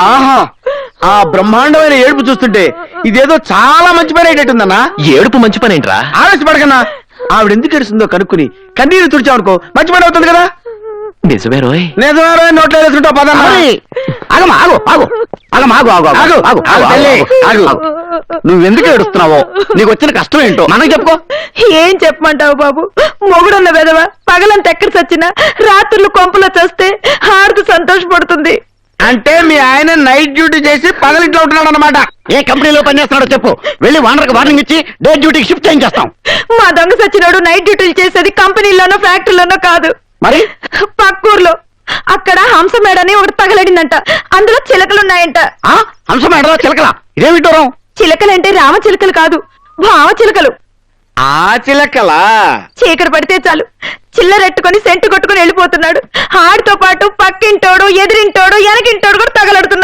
ఆహా, ఆ బ్రహ్మాండమైన ఏడుపు చూస్తుంటే ఇదేదో చాలా మంచి పని అయ్యేటట్టుందన్నా. ఏడుపు మంచి పని ఏంట్రా? ఆవేశపడకన్నా, ఆవిడ ఎందుకు ఏడుస్తుందో కనుక్కుని కన్నీరు తుడిచావనుకో మంచి పని అవుతుంది కదా. నిజమే రోయ్. నిజమారో నోట్లో వేసుకుంటావు పదమ్మా. ఆగమా, ఆగు ఆగు ఆగమా, ఆగు ఆగు ఆగు ఆగు ఆగు తల్లి, ఆగు. ఆగు. నువ్వెందుకు ఏడుస్తున్నావో, నీకు వచ్చిన కష్టం ఏంటో మనకి చెప్పుకో. ఏం చెప్పమంటావు బాబు? మొగుడున్న వెదవ పగలంత ఎక్కడ చచ్చినా రాత్రులు కొంపలో చేస్తే హారతి సంతోషపడుతుంది. అంటే మీ ఆయన నైట్ డ్యూటీ చేసి పగలింట్లో ఉంటున్నాడు అనమాట. ఏ కంపెనీలో పనిచేస్తున్నాడో చెప్పు, వెళ్ళి వానర్కి వార్నింగ్ ఇచ్చి డే డ్యూటీకి షిఫ్ట్ చేయించేస్తాం. మా దొంగ సచ్చినోడు నైట్ డ్యూటీలు చేసేది కంపెనీలోనో ఫ్యాక్టరీలోనో కాదు, మరి పక్కూర్లో. అక్కడ హంస మేడని ఒకటి తగలడిందంట, అందులో చిలకలున్నాయంట. హంస మేడలో చిలకలా? ఇదేమి దూరం? చిలకలంటే రామ చిలకలు కాదు, భావ చిలకలు. ఆ చిలకలా? చీకటి పడితే చాలు చిల్లరెట్టుకొని సెంటు కొట్టుకుని వెళ్ళిపోతున్నాడు. ఆడితో పాటు పక్కింటోడు, ఎదిరింటోడు, వెనకింటోడు కూడా తగలడుతున్నాడు.